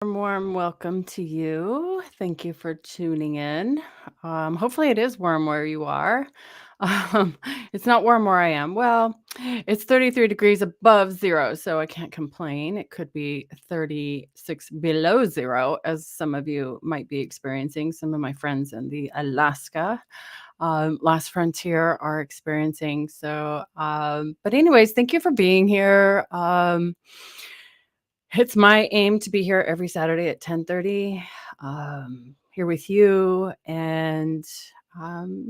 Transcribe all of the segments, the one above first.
Warm welcome to you. Thank you for tuning in. Hopefully, it is warm where you are. Um, it's not warm where I am. Well, it's 33 degrees above zero, so I can't complain. It could be 36 below zero, as some of you might be experiencing. Some of my friends in the Alaska last frontier are experiencing. But anyways, thank you for being here. It's my aim to be here every Saturday at 10:30, here with you and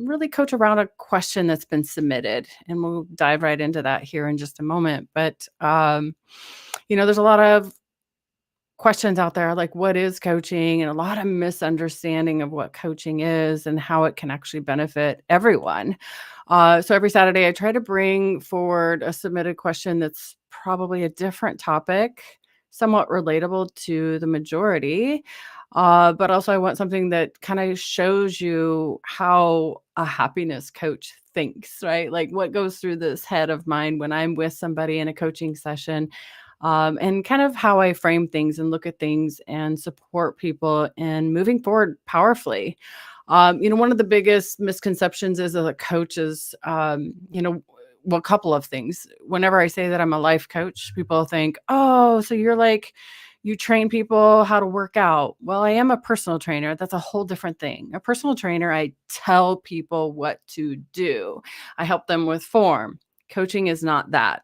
really coach around a question that's been submitted. And we'll dive right into that here in just a moment. But there's a lot of questions out there like what is coaching and a lot of misunderstanding of what coaching is and how it can actually benefit everyone. So every Saturday, I try to bring forward a submitted question that's probably a different topic, somewhat relatable to the majority. But also, I want something that kind of shows you how a happiness coach thinks, right? Like what goes through this head of mine when I'm with somebody in a coaching session, and kind of how I frame things and look at things and support people in moving forward powerfully. One of the biggest misconceptions is that a coach is, well, a couple of things. Whenever I say that I'm a life coach, people think, oh, so you're like, you train people how to work out. Well, I am a personal trainer. That's a whole different thing. A personal trainer, I tell people what to do, I help them with form. Coaching is not that.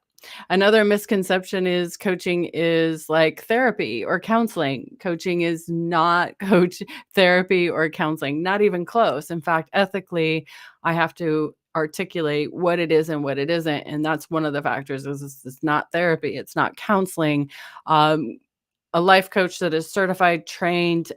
Another misconception is coaching is like therapy or counseling. Coaching is not coach therapy or counseling, not even close. In fact, ethically, I have to articulate what it is and what it isn't. And that's one of the factors is it's not therapy, it's not counseling. Um, a life coach that is certified, trained,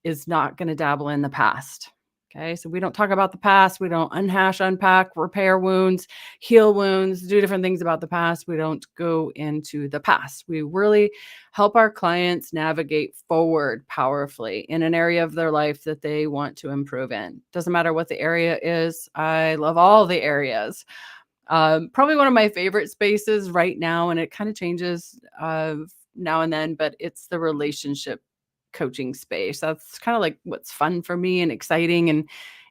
is not going to dabble in the past. Okay. So we don't talk about the past. We don't unhash, unpack, repair wounds, heal wounds, do different things about the past. We don't go into the past. We really help our clients navigate forward powerfully in an area of their life that they want to improve in. Doesn't matter what the area is. I love all the areas. Probably one of my favorite spaces right now, and it kind of changes now and then, but it's the relationship coaching space. That's kind of like what's fun for me and exciting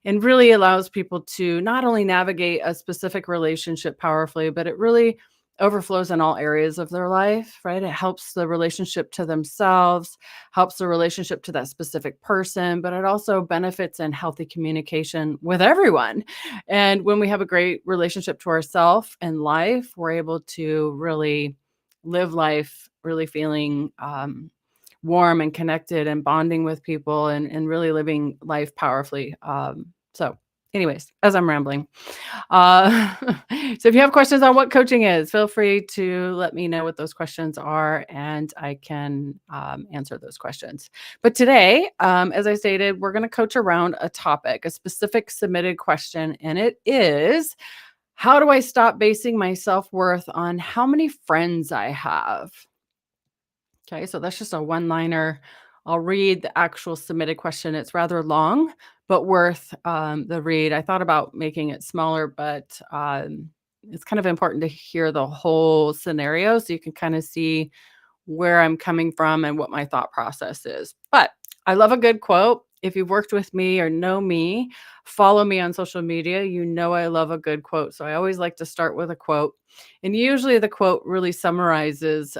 and really allows people to not only navigate a specific relationship powerfully, but it really overflows in all areas of their life, right? It helps the relationship to themselves, helps the relationship to that specific person, but it also benefits in healthy communication with everyone. And when we have a great relationship to ourselves and life, we're able to really live life really feeling warm and connected and bonding with people and really living life powerfully. Anyways, as I'm rambling, uh, so if you have questions on what coaching is, feel free to let me know what those questions are, and I can answer those questions. But today, as I stated, we're going to coach around a topic, a specific submitted question, and it is, how do I stop basing my self-worth on how many friends I have? Okay, so that's just a one-liner. I'll read the actual submitted question. It's rather long, but worth the read. I thought about making it smaller, but it's kind of important to hear the whole scenario so you can kind of see where I'm coming from and what my thought process is. But I love a good quote. If you've worked with me or know me, follow me on social media, you know I love a good quote. So I always like to start with a quote. And usually the quote really summarizes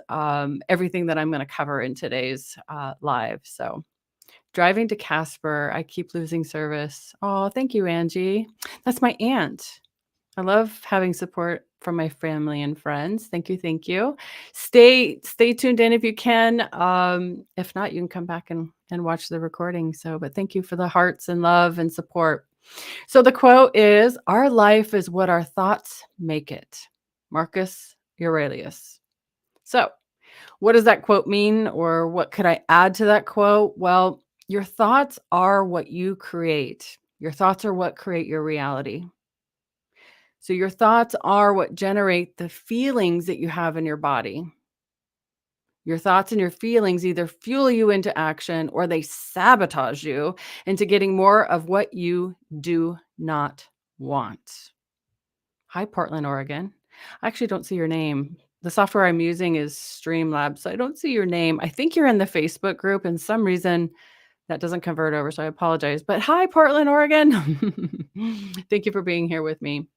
everything that I'm going to cover in today's live. So driving to Casper, I keep losing service. Oh, thank you, Angie. That's my aunt. I love having support from my family and friends. Thank you, thank you. Stay tuned in if you can. If not, you can come back and watch the recording. But thank you for the hearts and love and support. So the quote is, "Our life is what our thoughts make it." Marcus Aurelius. So, what does that quote mean, or what could I add to that quote? Well, your thoughts are what you create. Your thoughts are what create your reality. So your thoughts are what generate the feelings that you have in your body. Your thoughts and your feelings either fuel you into action or they sabotage you into getting more of what you do not want. Hi, Portland, Oregon. I actually don't see your name, The software I'm using is Streamlabs, so I don't see your name. I think you're in the Facebook group, and some reason that doesn't convert over, so I apologize. But hi, Portland, Oregon. Thank you for being here with me.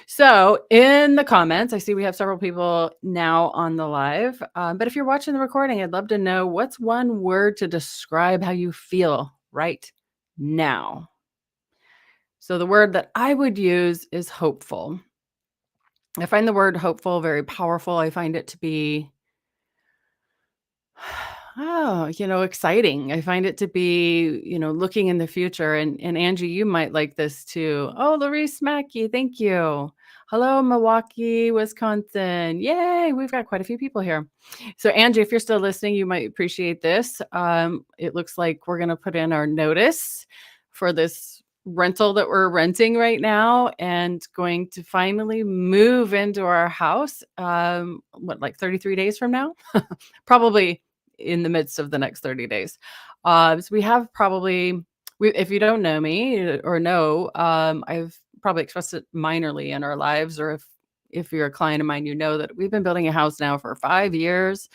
So, in the comments, I see we have several people now on the live. But if you're watching the recording, I'd love to know what's one word to describe how you feel right now. So, the word that I would use is hopeful. I find the word hopeful very powerful. I find it to be exciting. I find it to be, looking in the future. And Angie, you might like this too. Oh, Larice Mackey, thank you. Hello, Milwaukee, Wisconsin. Yay, we've got quite a few people here. So, Angie, if you're still listening, you might appreciate this. It looks like we're going to put in our notice for this rental that we're renting right now and going to finally move into our house. Like 33 days from now? Probably in the midst of the next 30 days. So we have probably, if you don't know me or know, I've probably expressed it minorly in our lives, or if you're a client of mine, you know that we've been building a house now for 5 years.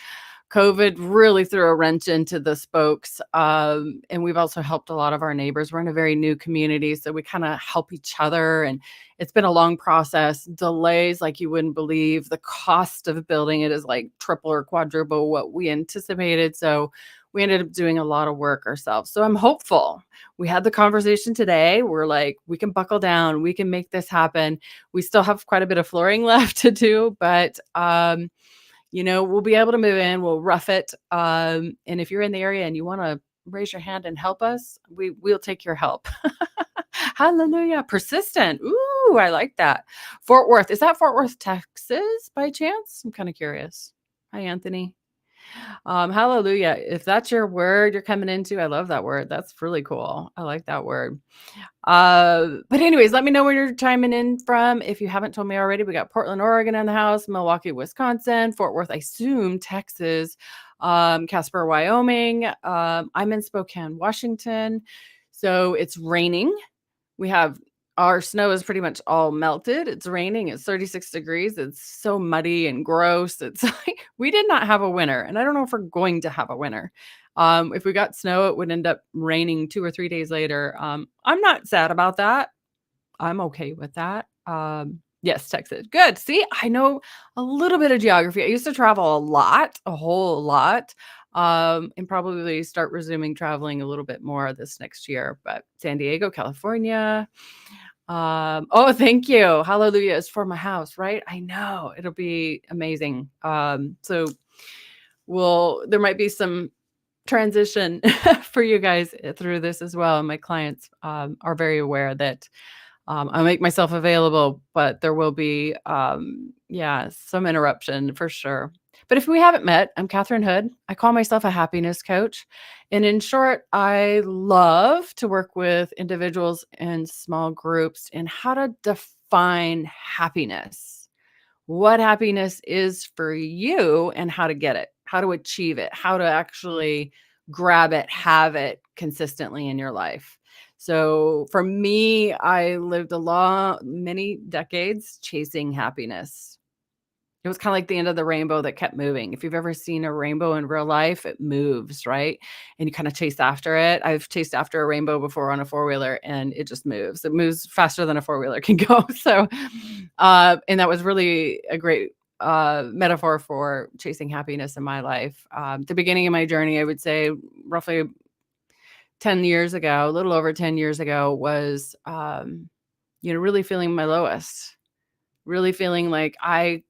COVID really threw a wrench into the spokes. And we've also helped a lot of our neighbors. We're in a very new community, so we kind of help each other. And it's been a long process, delays like you wouldn't believe. The cost of building it is like triple or quadruple what we anticipated. So we ended up doing a lot of work ourselves. So I'm hopeful. We had the conversation today. We're like, we can buckle down. We can make this happen. We still have quite a bit of flooring left to do, but we'll be able to move in, we'll rough it. And if you're in the area and you want to raise your hand and help us, we'll take your help. Hallelujah. Persistent. Ooh, I like that. Fort Worth. Is that Fort Worth, Texas by chance? I'm kind of curious. Hi, Anthony. Hallelujah. If that's your word you're coming into, I love that word. That's really cool. I like that word. But anyways, let me know where you're chiming in from. If you haven't told me already, we got Portland, Oregon in the house, Milwaukee, Wisconsin, Fort Worth, I assume, Texas, Casper, Wyoming. I'm in Spokane, Washington. So it's raining. We have our snow is pretty much all melted. It's raining. It's 36 degrees. It's so muddy and gross. It's like we did not have a winter, and I don't know if we're going to have a winter. If we got snow, it would end up raining 2 or 3 days later. I'm not sad about that. I'm okay with that. Yes, Texas. Good. See, I know a little bit of geography. I used to travel a lot, a whole lot, and probably start resuming traveling a little bit more this next year. But San Diego, California. Oh, thank you. Hallelujah is for my house, right? I know it'll be amazing. So there might be some transition for you guys through this as well. And my clients are very aware that I make myself available, but there will be, some interruption for sure. But if we haven't met, I'm Catherine Hood. I call myself a happiness coach. And in short, I love to work with individuals and small groups in how to define happiness, what happiness is for you, and how to get it, how to achieve it, how to actually grab it, have it consistently in your life. So for me, I lived many decades chasing happiness. It was kind of like the end of the rainbow that kept moving. If you've ever seen a rainbow in real life, it moves, right? And you kind of chase after it. I've chased after a rainbow before on a four-wheeler, and it just moves. It moves faster than a four-wheeler can go. So, and that was really a great metaphor for chasing happiness in my life. The beginning of my journey, I would say roughly 10 years ago, a little over 10 years ago, was, really feeling my lowest, really feeling like I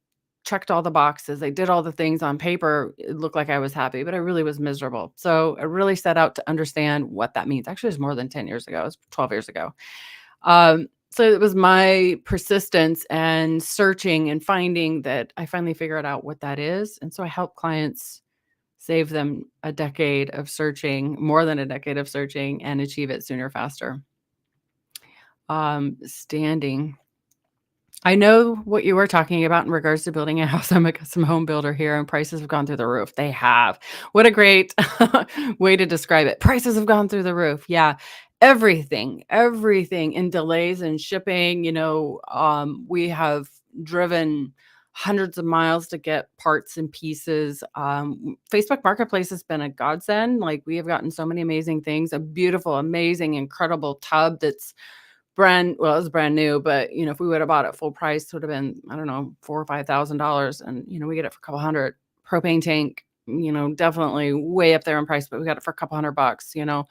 checked all the boxes. I did all the things on paper. It looked like I was happy, but I really was miserable. So I really set out to understand what that means. Actually, it was more than 10 years ago. It was 12 years ago. So it was my persistence and searching and finding that I finally figured out what that is. And so I help clients save them a decade of searching, more than a decade of searching, and achieve it sooner, faster. Standing. I know what you were talking about in regards to building a house. I'm a custom home builder here, and prices have gone through the roof. They have. What a great way to describe it. Prices have gone through the roof. Yeah. Everything in delays and shipping. We have driven hundreds of miles to get parts and pieces. Facebook Marketplace has been a godsend. Like, we have gotten so many amazing things, a beautiful, amazing, incredible tub that's it was brand new, but, if we would have bought it full price, it would have been, I don't know, 4 or $5,000, and, we get it for a couple hundred. Propane tank, definitely way up there in price, but we got it for a couple $100.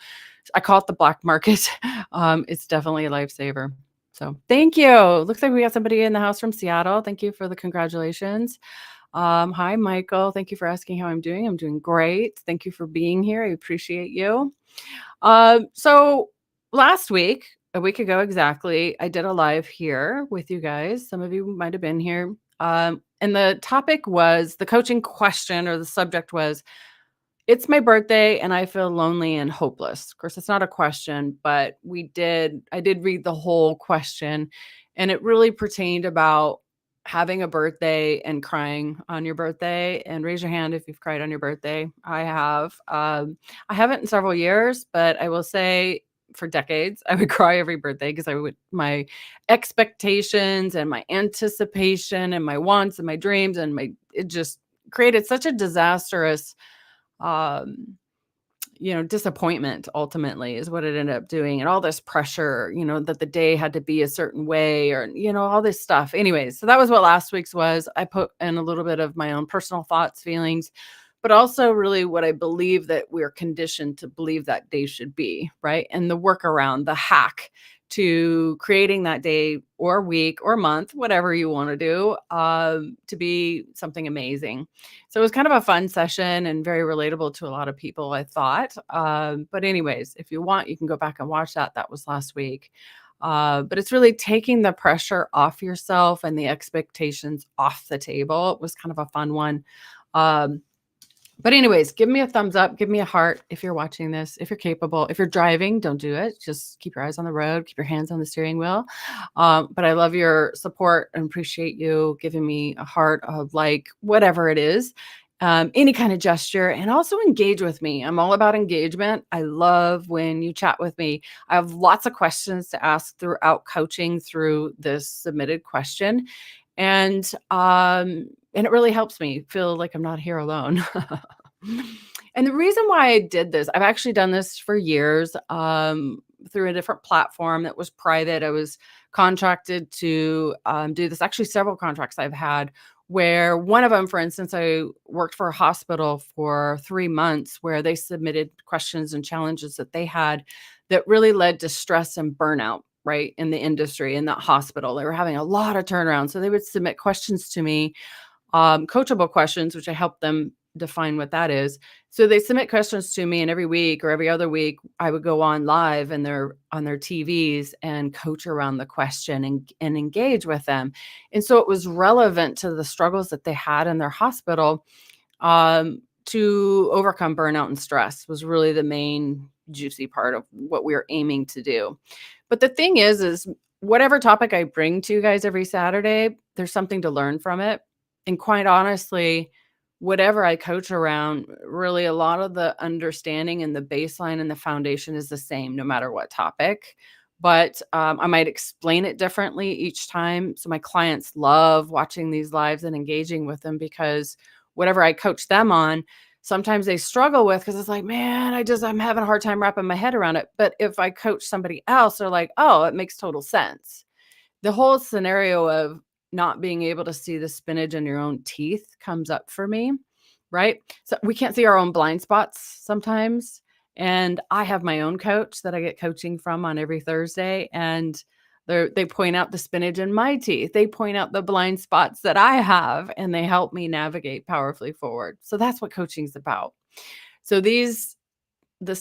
I call it the black market. It's definitely a lifesaver. So, thank you. Looks like we got somebody in the house from Seattle. Thank you for the congratulations. Hi, Michael. Thank you for asking how I'm doing. I'm doing great. Thank you for being here. I appreciate you. So last week, a week ago exactly, I did a live here with you guys. Some of you might have been here. And the topic was the coaching question, or the subject was, it's my birthday and I feel lonely and hopeless. Of course, it's not a question, but I did read the whole question, and it really pertained about having a birthday and crying on your birthday. And raise your hand if you've cried on your birthday. I have. I haven't in several years, but I will say for decades, I would cry every birthday because my expectations and my anticipation and my wants and my dreams it just created such a disastrous um disappointment. Ultimately is what it ended up doing, and all this pressure, that the day had to be a certain way, or all this stuff. Anyways, so that was what last week's was. I put in a little bit of my own personal thoughts, feelings, but also really what I believe that we're conditioned to believe that day should be, right? And the workaround, the hack to creating that day or week or month, whatever you want to do, to be something amazing. So it was kind of a fun session and very relatable to a lot of people, I thought. But anyways, if you want, you can go back and watch that. That was last week. But it's really taking the pressure off yourself and the expectations off the table. It was kind of a fun one. Um, but anyways, give me a thumbs up, give me a heart if you're watching this, if you're capable. If you're driving, don't do it. Just keep your eyes on the road, keep your hands on the steering wheel. But I love your support and appreciate you giving me a heart, of like, whatever it is, any kind of gesture, and also engage with me. I'm all about engagement. I love when you chat with me. I have lots of questions to ask throughout coaching through this submitted question. And it really helps me feel like I'm not here alone. And the reason why I did this, I've actually done this for years, through a different platform that was private. I was contracted to do this. Actually, several contracts I've had, where one of them, for instance, I worked for a hospital for 3 months, where they submitted questions and challenges that they had that really led to stress and burnout, right, in the industry, in that hospital. They were having a lot of turnaround. So they would submit questions to me, coachable questions, which I help them define what that is. So they submit questions to me, and every week or every other week, I would go on live and they're on their TVs and coach around the question and engage with them. And so it was relevant to the struggles that they had in their hospital, to overcome burnout and stress was really the main juicy part of what we were aiming to do. But the thing is whatever topic I bring to you guys every Saturday, there's something to learn from it. And quite honestly, whatever I coach around, really a lot of the understanding and the baseline and the foundation is the same no matter what topic. But I might explain it differently each time. So my clients love watching these lives and engaging with them, because whatever I coach them on, sometimes they struggle with, because it's like, man, I'm having a hard time wrapping my head around it. But if I coach somebody else, they're like, oh, it makes total sense. The whole scenario of not being able to see the spinach in your own teeth comes up for me, right? So we can't see our own blind spots sometimes. And I have my own coach that I get coaching from on every Thursday, and they point out the spinach in my teeth. They point out the blind spots that I have, and they help me navigate powerfully forward. So that's what coaching's about. So this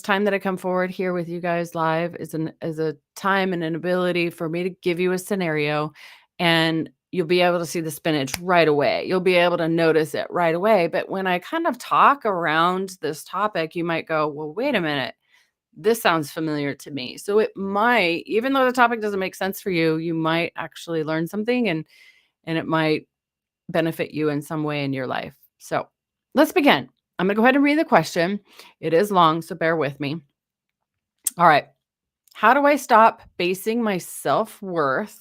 time that I come forward here with you guys live is a time and an ability for me to give you a scenario, and you'll be able to see the spinach right away. You'll be able to notice it right away. But when I kind of talk around this topic, you might go, well, wait a minute, this sounds familiar to me. So it might, even though the topic doesn't make sense for you, you might actually learn something, and it might benefit you in some way in your life. So let's begin. I'm going to go ahead and read the question. It is long, so bear with me. All right. How do I stop basing my self-worth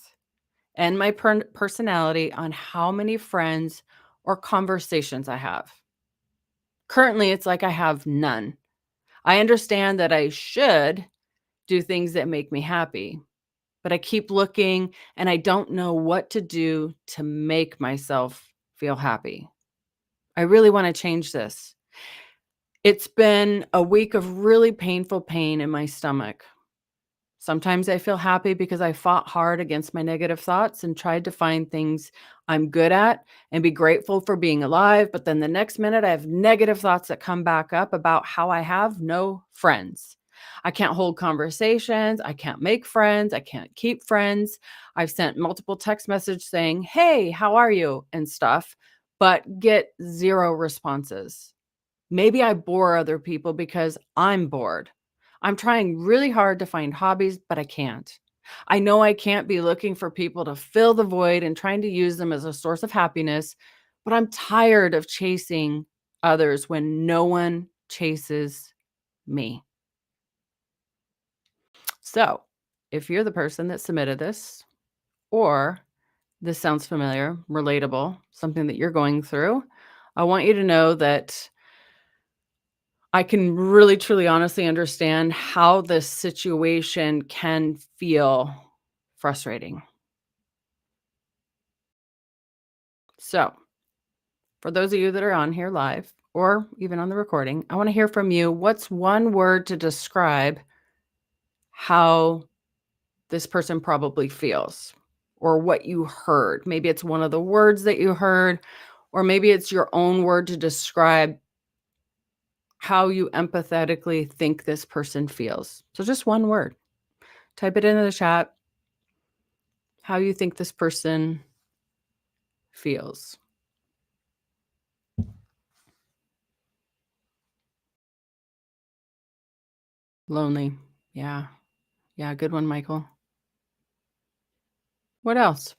and my personality on how many friends or conversations I have. Currently, it's like I have none. I understand that I should do things that make me happy, but I keep looking and I don't know what to do to make myself feel happy. I really want to change this. It's been a week of really painful pain in my stomach. Sometimes I feel happy because I fought hard against my negative thoughts and tried to find things I'm good at and be grateful for being alive. But then the next minute, I have negative thoughts that come back up about how I have no friends. I can't hold conversations. I can't make friends. I can't keep friends. I've sent multiple text messages saying, "Hey, how are you?" and stuff, but get zero responses. Maybe I bore other people because I'm bored. I'm trying really hard to find hobbies, but I can't. I know I can't be looking for people to fill the void and trying to use them as a source of happiness, but I'm tired of chasing others when no one chases me. So, if you're the person that submitted this, or this sounds familiar, relatable, something that you're going through, I want you to know that I can really, truly, honestly understand how this situation can feel frustrating. So, for those of you that are on here live or even on the recording, I want to hear from you. What's one word to describe how this person probably feels or what you heard? Maybe it's one of the words that you heard, or maybe it's your own word to describe how you empathetically think this person feels. So, just one word. Type it into the chat. How you think this person feels. Lonely. Yeah. Yeah, good one, Michael. What else?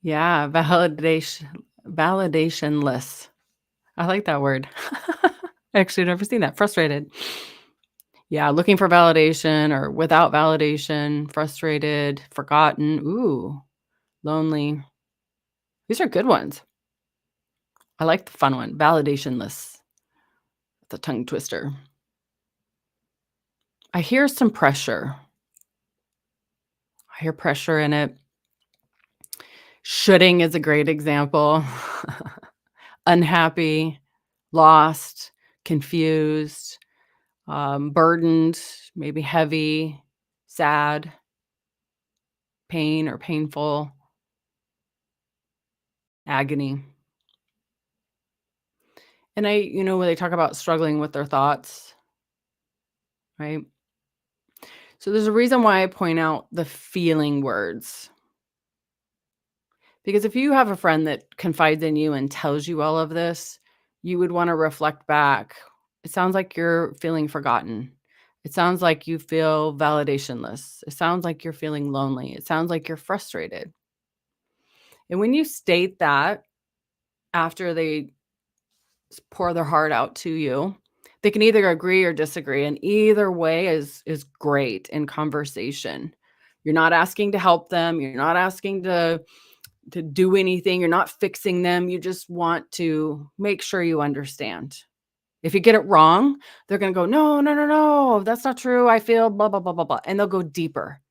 Yeah, validationless. I like that word. Actually, never seen that. Frustrated. Yeah, looking for validation or without validation, frustrated, forgotten. Ooh, lonely. These are good ones. I like the fun one. Validationless. The tongue twister. I hear some pressure. I hear pressure in it. Shoulding is a great example. Unhappy, lost, confused, burdened, maybe heavy, sad, pain or painful, agony. And when they talk about struggling with their thoughts, right? So there's a reason why I point out the feeling words. Because if you have a friend that confides in you and tells you all of this, you would want to reflect back. It sounds like you're feeling forgotten. It sounds like you feel validationless. It sounds like you're feeling lonely. It sounds like you're frustrated. And when you state that after they pour their heart out to you, they can either agree or disagree. And either way is great in conversation. You're not asking to help them. You're not asking to do anything. You're not fixing them. You just want to make sure you understand. If you get it wrong, they're going to go, no, no, no, no, that's not true. I feel blah, blah, blah, blah, blah. And they'll go deeper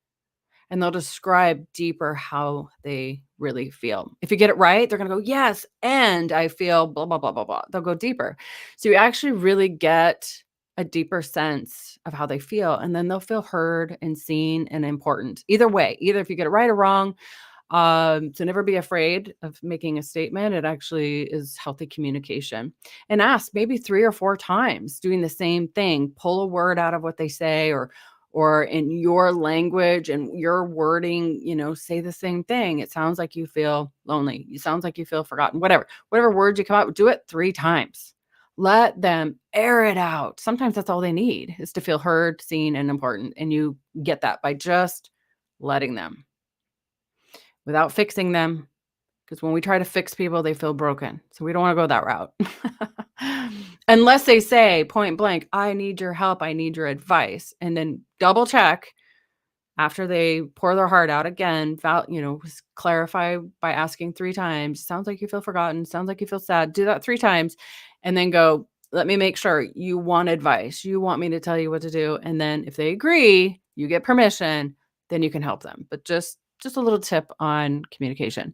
and they'll describe deeper how they really feel. If you get it right, they're going to go, yes. And I feel blah, blah, blah, blah, blah. They'll go deeper. So you actually really get a deeper sense of how they feel. And then they'll feel heard and seen and important. Either way, either if you get it right or wrong, so never be afraid of making a statement. It actually is healthy communication. And ask maybe 3 or 4 times doing the same thing. Pull a word out of what they say or in your language and your wording, say the same thing. It sounds like you feel lonely. It sounds like you feel forgotten. Whatever words you come out with, do it 3 times. Let them air it out. Sometimes that's all they need is to feel heard, seen, and important. And you get that by just letting them without fixing them, because when we try to fix people, they feel broken. So we don't want to go that route. Unless they say point blank, I need your help, I need your advice. And then double check, after they pour their heart out again, clarify by asking 3 times, "Sounds like you feel forgotten, sounds like you feel sad." Do that 3 times, and then go, "Let me make sure you want advice. You want me to tell you what to do." And then if they agree, you get permission, then you can help them. But just a little tip on communication.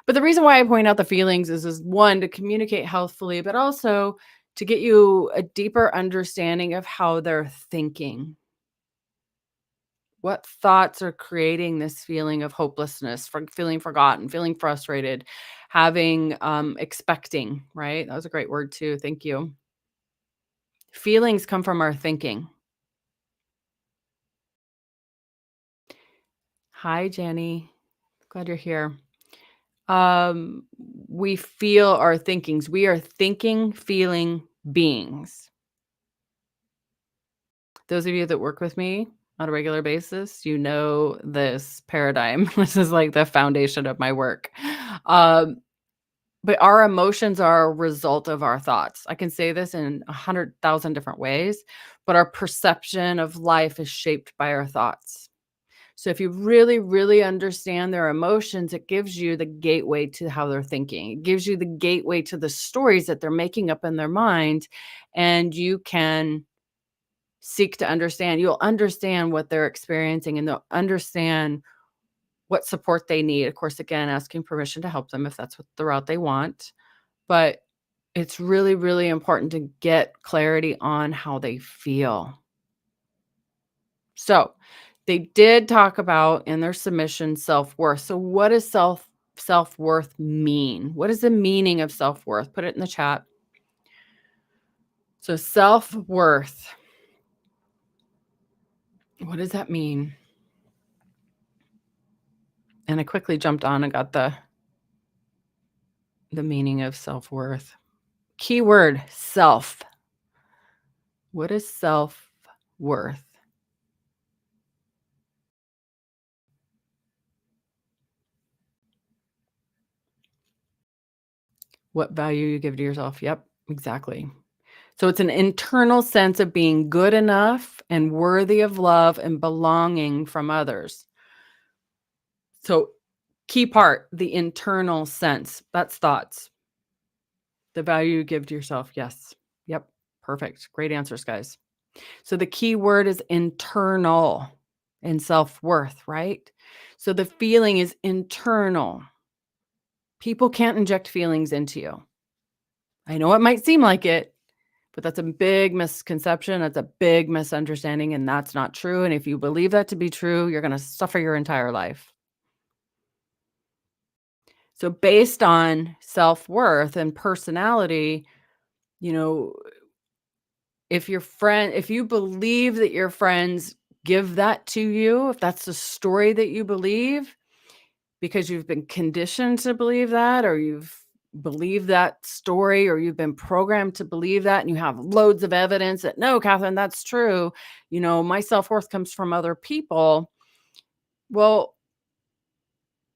But the reason why I point out the feelings is 1, to communicate healthfully, but also to get you a deeper understanding of how they're thinking. What thoughts are creating this feeling of hopelessness, for feeling forgotten, feeling frustrated, having, expecting, right? That was a great word too. Thank you. Feelings come from our thinking. Hi, Jenny. Glad you're here. Um, we feel our thinkings. We are thinking, feeling beings. Those of you that work with me on a regular basis, you know this paradigm. This is like the foundation of my work. Um, but our emotions are a result of our thoughts. I can say this in 100,000 different ways, but our perception of life is shaped by our thoughts. So if you really, really understand their emotions, it gives you the gateway to how they're thinking. It gives you the gateway to the stories that they're making up in their mind, and you can seek to understand. You'll understand what they're experiencing, and they'll understand what support they need. Of course, again, asking permission to help them if that's what the route they want. But it's really, really important to get clarity on how they feel. So, they did talk about in their submission self-worth. So what does self-worth mean? What is the meaning of self-worth? Put it in the chat. So self-worth, what does that mean? And I quickly jumped on and got the meaning of self-worth. Keyword self. What is self-worth? What value you give to yourself. Yep, exactly. So it's an internal sense of being good enough and worthy of love and belonging from others. So key part, the internal sense. That's thoughts. The value you give to yourself. Yes. Yep. Perfect. Great answers, guys. So the key word is internal in self-worth, right? So the feeling is internal. People can't inject feelings into you. I know it might seem like it, but that's a big misconception. That's a big misunderstanding, and that's not true. And if you believe that to be true, you're going to suffer your entire life. So, based on self worth and personality, you know, if you believe that your friends give that to you, if that's the story that you believe, because you've been conditioned to believe that, or you've believed that story, or you've been programmed to believe that, and you have loads of evidence that, no, Catherine, that's true. My self worth comes from other people. Well,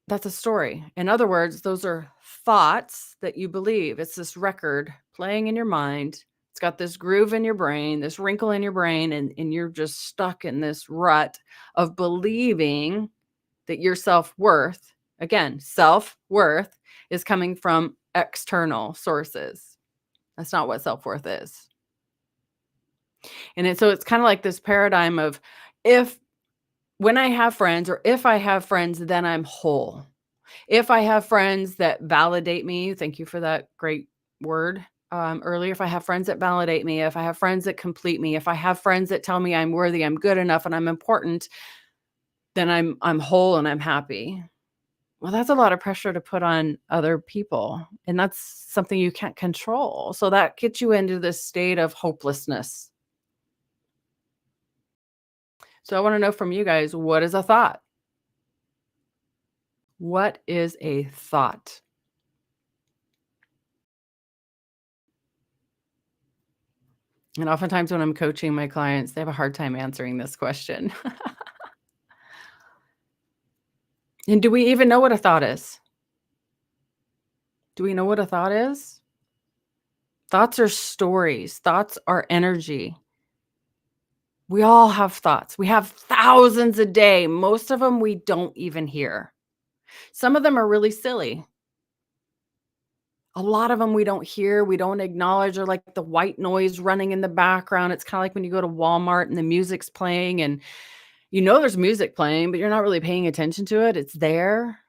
that's a story. In other words, those are thoughts that you believe. It's this record playing in your mind. It's got this groove in your brain, this wrinkle in your brain, and you're just stuck in this rut of believing that your self-worth, again, self-worth is coming from external sources. That's not what self-worth is. So it's kind of like this paradigm of, if when I have friends, or if I have friends, then I'm whole. If I have friends that validate me, thank you for that great word earlier. If I have friends that validate me, if I have friends that complete me, if I have friends that tell me I'm worthy, I'm good enough, and I'm important, then I'm whole and I'm happy. Well, that's a lot of pressure to put on other people, and that's something you can't control. So that gets you into this state of hopelessness. So I want to know from you guys, what is a thought? What is a thought? And oftentimes when I'm coaching my clients, they have a hard time answering this question. And do we even know what a thought is? Do we know what a thought is? Thoughts are stories. Thoughts are energy. We all have thoughts. We have thousands a day. Most of them we don't even hear. Some of them are really silly. A lot of them we don't hear, we don't acknowledge, or like the white noise running in the background. It's kinda like when you go to Walmart and the music's playing and you know there's music playing, but you're not really paying attention to it. It's there.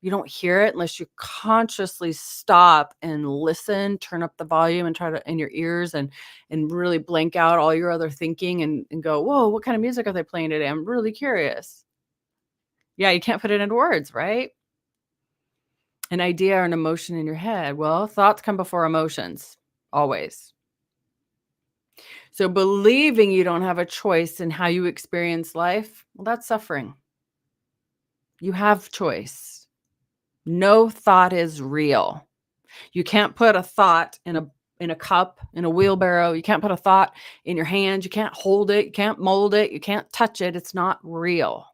You don't hear it unless you consciously stop and listen, turn up the volume and try to in your ears and really blank out all your other thinking and go, "Whoa, what kind of music are they playing today? I'm really curious." Yeah, you can't put it into words, right? An idea or an emotion in your head. Well, thoughts come before emotions, always. So believing you don't have a choice in how you experience life, well, that's suffering. You have choice. No thought is real. You can't put a thought in a cup, in a wheelbarrow. You can't put a thought in your hand. You can't hold it. You can't mold it. You can't touch it. It's not real.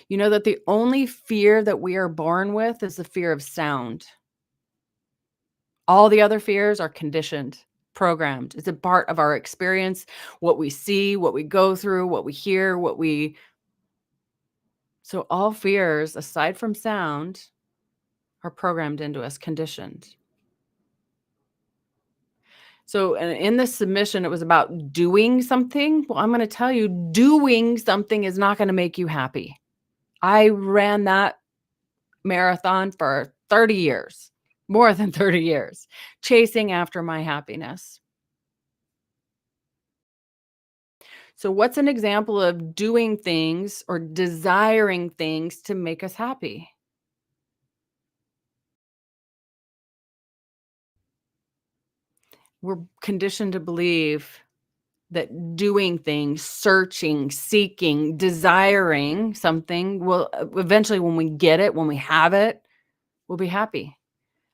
You know that the only fear that we are born with is the fear of sound. All the other fears are conditioned, programmed. It's a part of our experience, what we see, what we go through, what we hear, what we so all fears aside from sound are programmed into us, conditioned. So in this submission, it was about doing something. Well, I'm going to tell you, doing something is not going to make you happy. I ran that marathon for 30 years, more than 30 years, chasing after my happiness. So, what's an example of doing things or desiring things to make us happy? We're conditioned to believe that doing things, searching, seeking, desiring something will eventually, when we get it, when we have it, we'll be happy.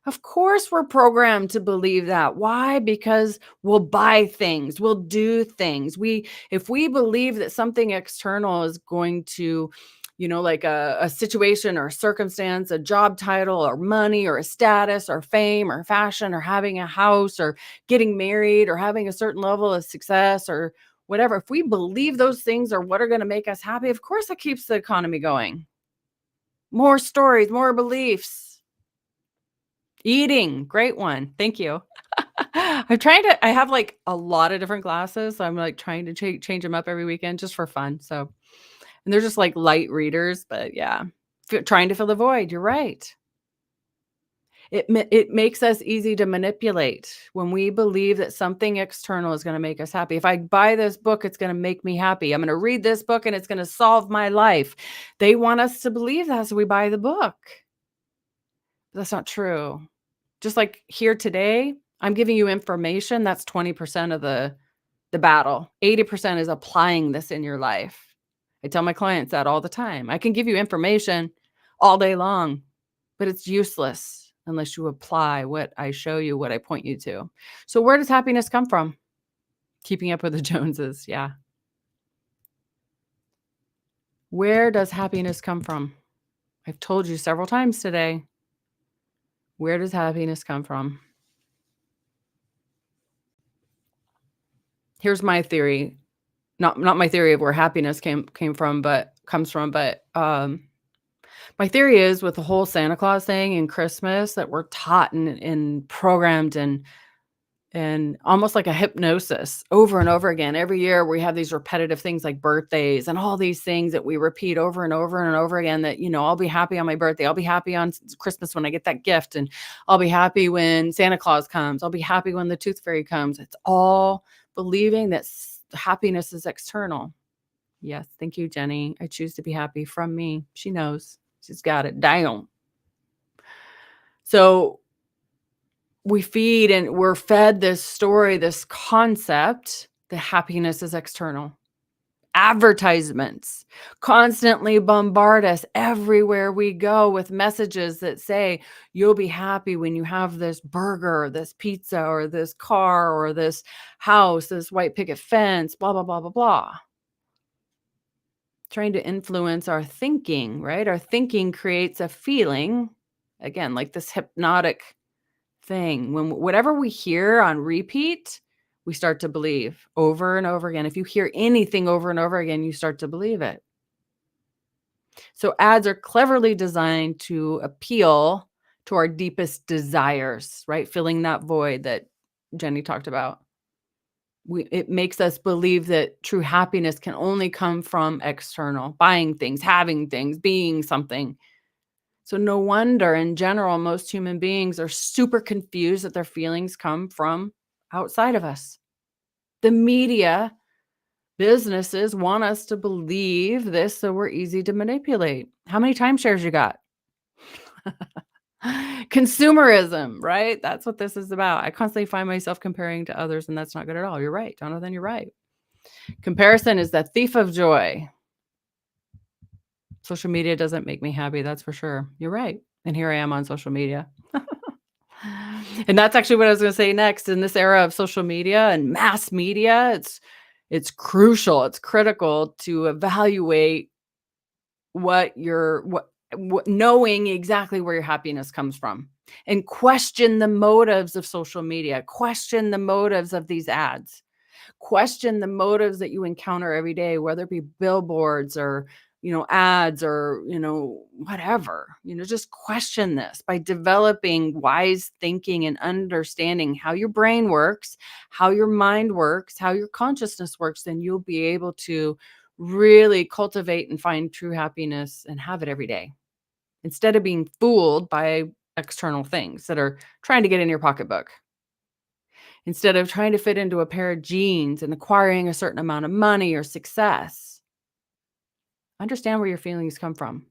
Of course, we're programmed to believe that. Why? Because we'll buy things, we'll do things. If we believe that something external is going to, like a situation or a circumstance, a job title or money or a status or fame or fashion or having a house or getting married or having a certain level of success or whatever, if we believe those things are what are going to make us happy, of course, it keeps the economy going. More stories, more beliefs. Eating, great one. Thank you. I have, like, a lot of different glasses, so I'm, like, trying to change them up every weekend just for fun, so and they're just, like, light readers, but yeah. Trying to fill the void, you're right. It makes us easy to manipulate when we believe that something external is gonna make us happy. If I buy this book, it's gonna make me happy. I'm gonna read this book, and it's gonna solve my life. They want us to believe that, so we buy the book. That's not true. Just like here today, I'm giving you information, that's 20% of the battle. 80% is applying this in your life. I tell my clients that all the time. I can give you information all day long, but it's useless unless you apply what I show you, what I point you to. So where does happiness come from? Keeping up with the Joneses, yeah. Where does happiness come from? I've told you several times today. Where does happiness come from? Here's my theory. Not my theory of where happiness came from, but comes from, but, my theory is with the whole Santa Claus thing and Christmas that we're taught and programmed and almost like a hypnosis over and over again. Every year we have these repetitive things like birthdays and all these things that we repeat over and over and over again that, I'll be happy on my birthday. I'll be happy on Christmas when I get that gift. And I'll be happy when Santa Claus comes. I'll be happy when the tooth fairy comes. It's all believing that happiness is external. Yes. Thank you, Jenny. I choose to be happy from me. She knows. She's got it down. So we feed and we're fed this story, this concept that happiness is external. Advertisements constantly bombard us everywhere we go with messages that say, you'll be happy when you have this burger, or this pizza, or this car, or this house, this white picket fence, blah, blah, blah, blah, blah. Trying to influence our thinking, right? Our thinking creates a feeling, again, like this hypnotic thing. When whatever we hear on repeat, we start to believe over and over again. If you hear anything over and over again, you start to believe it. So ads are cleverly designed to appeal to our deepest desires, right? Filling that void that Jenny talked about. It makes us believe that true happiness can only come from external, buying things, having things, being something. So no wonder in general, most human beings are super confused that their feelings come from outside of us. The media, businesses want us to believe this so we're easy to manipulate. How many timeshares you got? Consumerism, right? That's what this is about. I constantly find myself comparing to others, and that's not good at all. You're right, Jonathan, you're right. Comparison is the thief of joy. Social media doesn't make me happy, that's for sure. You're right. And here I am on social media. And that's actually what I was gonna say next. In this era of social media and mass media, it's crucial, it's critical to evaluate what knowing exactly where your happiness comes from, and question the motives of social media, question the motives of these ads. Question the motives that you encounter every day, whether it be billboards or, ads or, whatever. Just question this by developing wise thinking and understanding how your brain works, how your mind works, how your consciousness works. Then you'll be able to really cultivate and find true happiness and have it every day instead of being fooled by external things that are trying to get in your pocketbook. Instead of trying to fit into a pair of jeans and acquiring a certain amount of money or success, understand where your feelings come from.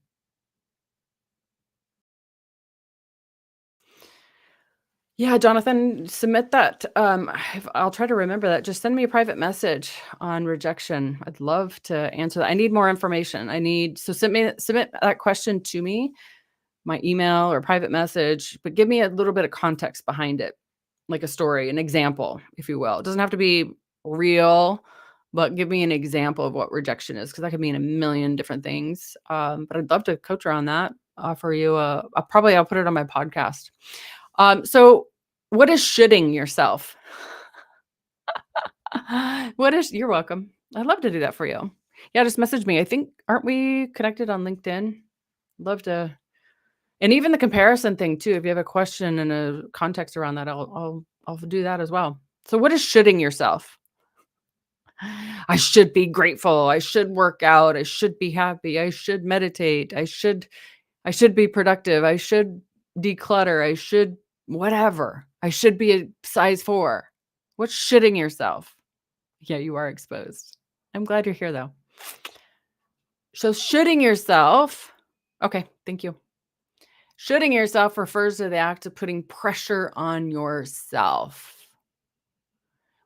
Yeah, Jonathan, submit that. I'll try to remember that. Just send me a private message on rejection. I'd love to answer that. I need more information. Submit that question to me, my email or private message, but give me a little bit of context behind it, like a story, an example, if you will. It doesn't have to be real, but give me an example of what rejection is, because that could mean a million different things. But I'd love to coach around that. Offer you I'll put it on my podcast. So what is shitting yourself? You're welcome. I'd love to do that for you. Yeah, just message me. I think, aren't we connected on LinkedIn? Love to. And even the comparison thing too, if you have a question and a context around that, I'll do that as well. So what is shitting yourself? I should be grateful. I should work out. I should be happy. I should meditate. I should be productive. I should declutter. I should whatever. I should be a size 4. What's shitting yourself? Yeah, you are exposed. I'm glad you're here though. So shitting yourself. Okay, thank you. Shooting yourself refers to the act of putting pressure on yourself.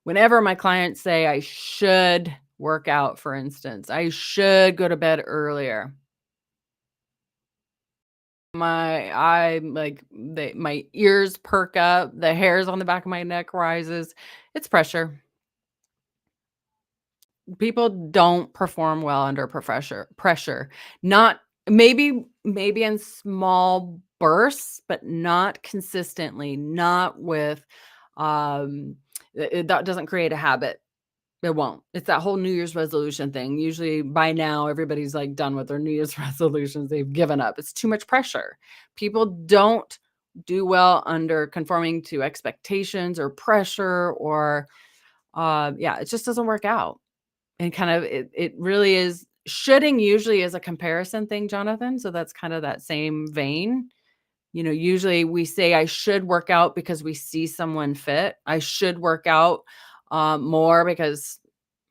Whenever my clients say, I should work out, for instance, I should go to bed earlier. My ears perk up, the hairs on the back of my neck rises. It's pressure. People don't perform well under pressure. Not maybe in small bursts, but not consistently, not with that doesn't create a habit. It won't. It's that whole New Year's resolution thing. Usually by now everybody's like done with their New Year's resolutions. They've given up. It's too much pressure. People don't do well under conforming to expectations or pressure or it just doesn't work out. And kind of it really is shoulding usually is a comparison thing, Jonathan, so that's kind of that same vein. Usually we say, "I should work out," because we see someone fit. I should work out, more because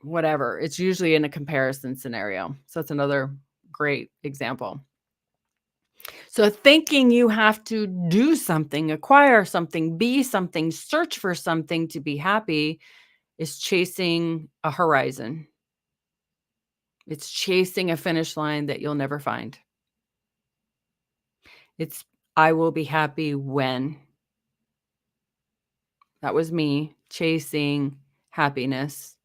whatever. It's usually in a comparison scenario. So that's another great example. So thinking you have to do something, acquire something, be something, search for something to be happy is chasing a horizon. It's chasing a finish line that you'll never find. It's, I will be happy when. That was me chasing happiness.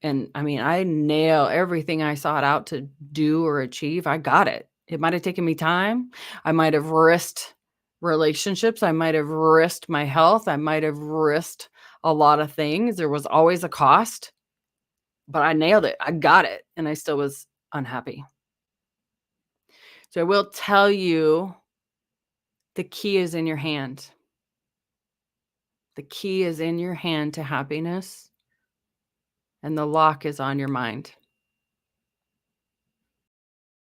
And I mean, I nail everything I sought out to do or achieve. I got it. It might have taken me time. I might have risked relationships. I might have risked my health. I might have risked a lot of things. There was always a cost, but I nailed it. I got it, and I still was unhappy. So I will tell you the key is in your hand. The key is in your hand to happiness, and the lock is on your mind.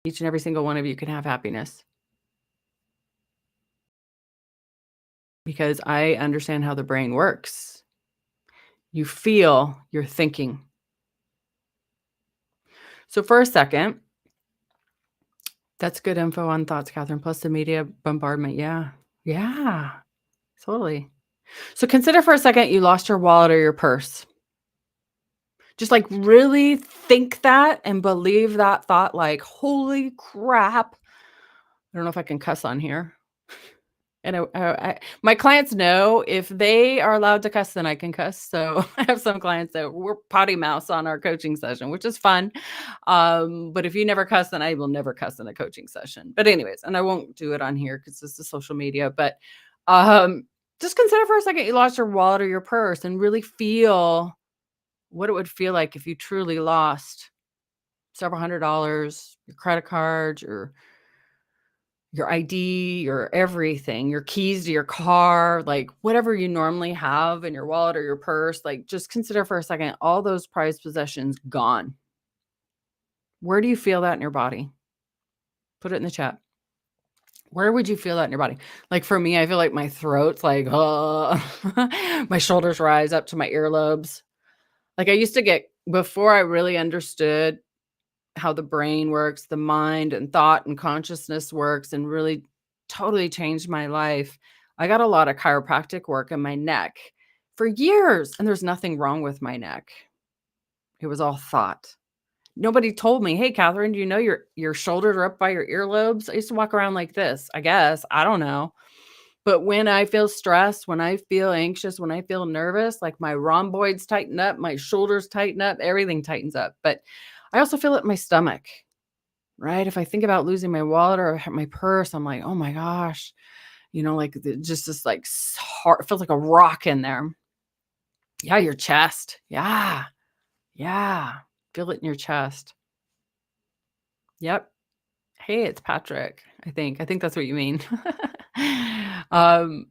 Each and every single one of you can have happiness because I understand how the brain works. You feel, you're thinking. So for a second, that's good info on thoughts, Catherine, plus the media bombardment. Yeah. Yeah. Totally. So consider for a second you lost your wallet or your purse. Just like really think that and believe that thought like, holy crap. I don't know if I can cuss on here. And my clients know if they are allowed to cuss, then I can cuss. So I have some clients that we're potty mouse on our coaching session, which is fun. But if you never cuss, then I will never cuss in a coaching session. But anyways, and I won't do it on here because this is social media. But um, just consider for a second you lost your wallet or your purse and really feel what it would feel like if you truly lost several $100s, your credit card, your ID, your everything, your keys to your car, like whatever you normally have in your wallet or your purse, like just consider for a second all those prized possessions gone. Where do you feel that in your body? Put it in the chat. Where would you feel that in your body? Like for me, I feel like my throat's like, my shoulders rise up to my earlobes. Like I used to get, before I really understood how the brain works, the mind and thought and consciousness works, and really totally changed my life. I got a lot of chiropractic work in my neck for years, and there's nothing wrong with my neck. It was all thought. Nobody told me, "Hey, Catherine, do you know your shoulders are up by your earlobes?" I used to walk around like this, I guess. I don't know. But when I feel stressed, when I feel anxious, when I feel nervous, like my rhomboids tighten up, my shoulders tighten up, everything tightens up. But I also feel it in my stomach. Right? If I think about losing my wallet or my purse, I'm like, "Oh my gosh," like just this like heart feels like a rock in there. Yeah, your chest. Yeah. Yeah. Feel it in your chest. Yep. Hey, it's Patrick, I think. I think that's what you mean. um,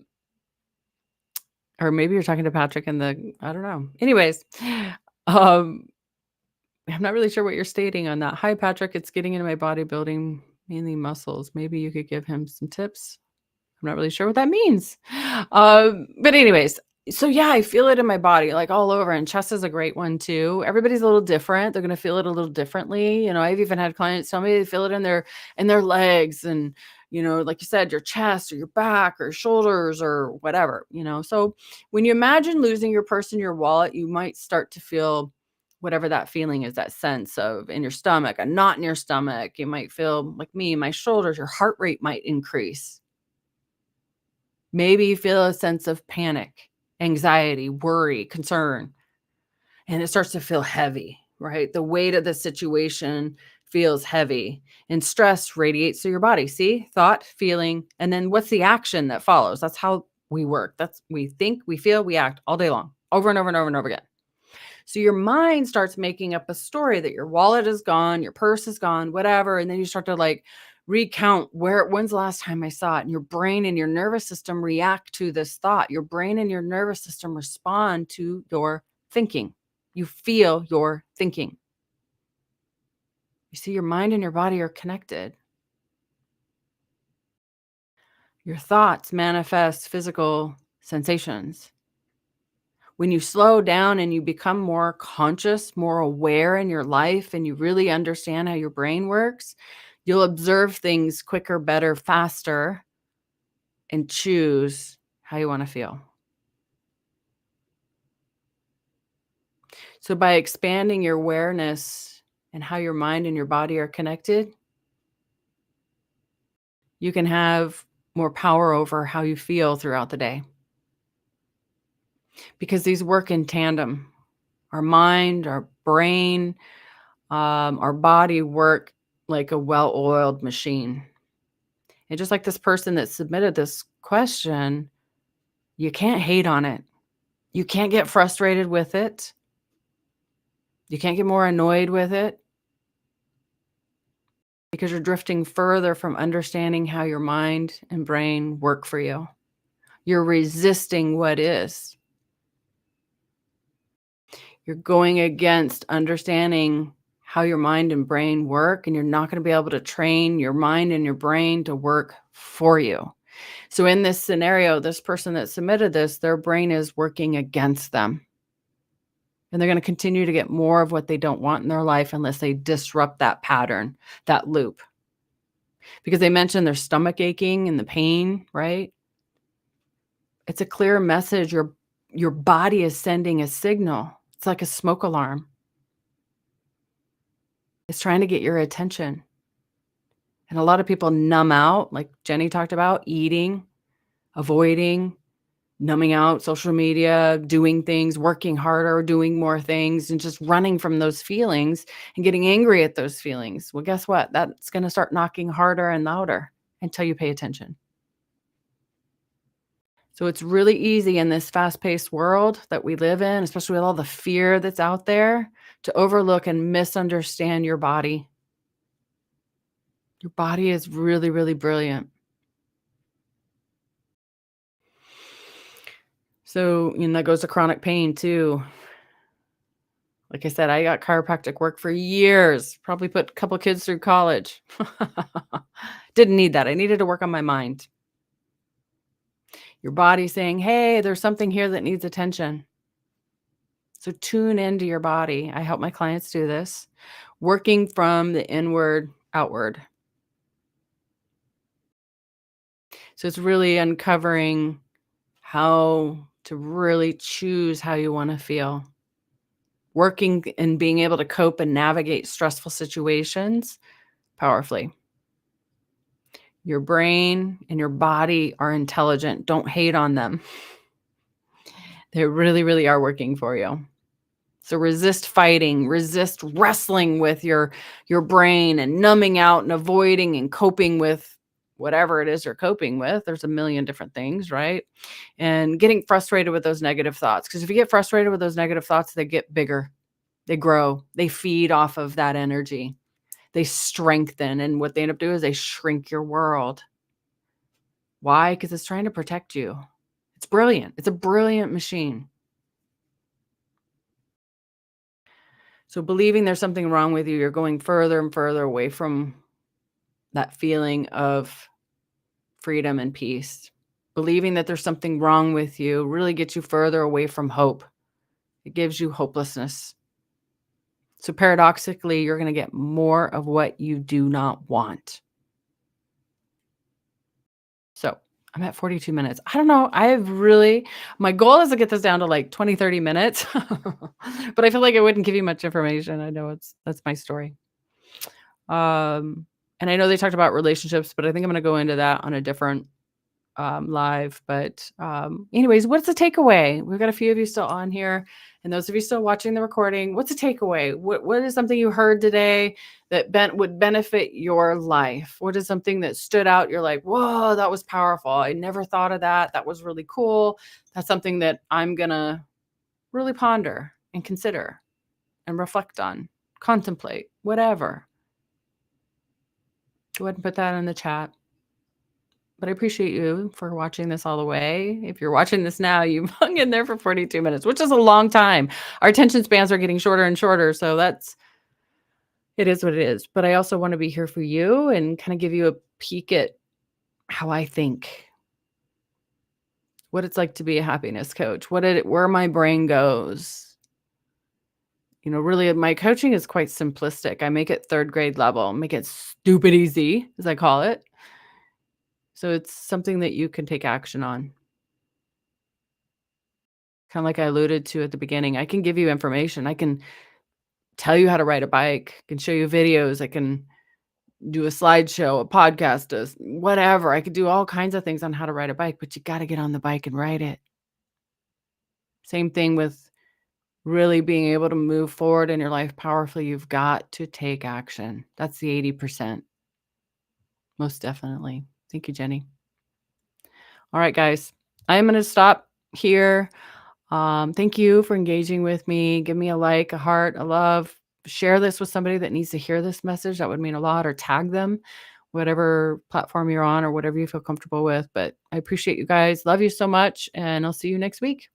or maybe you're talking to Patrick in the I don't know. Anyways, um, I'm not really sure what you're stating on that. Hi, Patrick. It's getting into my bodybuilding, mainly muscles. Maybe you could give him some tips. I'm not really sure what that means. But anyways, so yeah, I feel it in my body, like all over. And chest is a great one too. Everybody's a little different. They're gonna feel it a little differently. I've even had clients tell me they feel it in their legs and like you said, your chest or your back or shoulders or whatever. So when you imagine losing your purse and your wallet, you might start to feel whatever that feeling is, that sense of in your stomach, a knot in your stomach. You might feel like me, my shoulders, your heart rate might increase. Maybe you feel a sense of panic, anxiety, worry, concern, and it starts to feel heavy, right? The weight of the situation feels heavy and stress radiates through your body. See, thought, feeling, and then what's the action that follows? That's how we work. We think, we feel, we act all day long, over and over and over and over again. So your mind starts making up a story that your wallet is gone, your purse is gone, whatever. And then you start to like recount when's the last time I saw it? And your brain and your nervous system react to this thought. Your brain and your nervous system respond to your thinking. You feel your thinking. You see, your mind and your body are connected. Your thoughts manifest physical sensations. When you slow down and you become more conscious, more aware in your life, and you really understand how your brain works, you'll observe things quicker, better, faster, and choose how you want to feel. So, by expanding your awareness and how your mind and your body are connected, you can have more power over how you feel throughout the day because these work in tandem. Our mind, our brain, our body work like a well oiled machine. And just like this person that submitted this question, you can't hate on it. You can't get frustrated with it. You can't get more annoyed with it because you're drifting further from understanding how your mind and brain work for you. You're resisting what is. You're going against understanding how your mind and brain work, and you're not going to be able to train your mind and your brain to work for you. So, in this scenario, this person that submitted this, their brain is working against them. And they're going to continue to get more of what they don't want in their life unless they disrupt that pattern, that loop. Because they mentioned their stomach aching and the pain, right? It's a clear message. Your body is sending a signal. It's like a smoke alarm. It's trying to get your attention. And a lot of people numb out, like Jenny talked about, eating, avoiding, numbing out, social media, doing things, working harder, doing more things, and just running from those feelings and getting angry at those feelings. Well, guess what? That's going to start knocking harder and louder until you pay attention. So it's really easy in this fast-paced world that we live in, especially with all the fear that's out there, to overlook and misunderstand your body. Your body is really, really brilliant. So, that goes to chronic pain too. Like I said, I got chiropractic work for years, probably put a couple kids through college. Didn't need that. I needed to work on my mind. Your body saying, "Hey, there's something here that needs attention." So tune into your body. I help my clients do this, working from the inward outward. So it's really uncovering how to really choose how you want to feel. Working and being able to cope and navigate stressful situations powerfully. Your brain and your body are intelligent. Don't hate on them. They really, really are working for you. So resist fighting, resist wrestling with your brain and numbing out and avoiding and coping with whatever it is you're coping with. There's a million different things, right? And getting frustrated with those negative thoughts. Because if you get frustrated with those negative thoughts, they get bigger, they grow, they feed off of that energy, they strengthen. And what they end up doing is they shrink your world. Why? Because it's trying to protect you. It's brilliant. It's a brilliant machine. So believing there's something wrong with you, you're going further and further away from that feeling of freedom and peace. Believing that there's something wrong with you really gets you further away from hope. It gives you hopelessness. So paradoxically, you're going to get more of what you do not want. So I'm at 42 minutes. I don't know. My goal is to get this down to like 20, 30 minutes, but I feel like it wouldn't give you much information. I know that's my story. And I know they talked about relationships, but I think I'm going to go into that on a different live. But anyways, what's the takeaway? We've got a few of you still on here, and those of you still watching the recording. What's the takeaway? What is something you heard today that would benefit your life? What is something that stood out? You're like, whoa, that was powerful. I never thought of that. That was really cool. That's something that I'm gonna really ponder and consider and reflect on, contemplate, whatever. Go ahead and put that in the chat. But I appreciate you for watching this all the way. If you're watching this now, you've hung in there for 42 minutes, which is a long time. Our attention spans are getting shorter and shorter, so it is what it is. But I also want to be here for you and kind of give you a peek at how I think, what it's like to be a happiness coach, where my brain goes. Really, my coaching is quite simplistic. I make it third grade level, make it stupid easy, as I call it. So it's something that you can take action on. Kinda like I alluded to at the beginning, I can give you information. I can tell you how to ride a bike, I can show you videos, I can do a slideshow, a podcast, whatever. I could do all kinds of things on how to ride a bike, but you gotta get on the bike and ride it. Same thing with really being able to move forward in your life powerfully, you've got to take action. That's the 80%. Most definitely. Thank you, Jenny. All right, guys. I am gonna stop here. Thank you for engaging with me. Give me a like, a heart, a love. Share this with somebody that needs to hear this message. That would mean a lot, or tag them, whatever platform you're on or whatever you feel comfortable with. But I appreciate you guys. Love you so much. And I'll see you next week.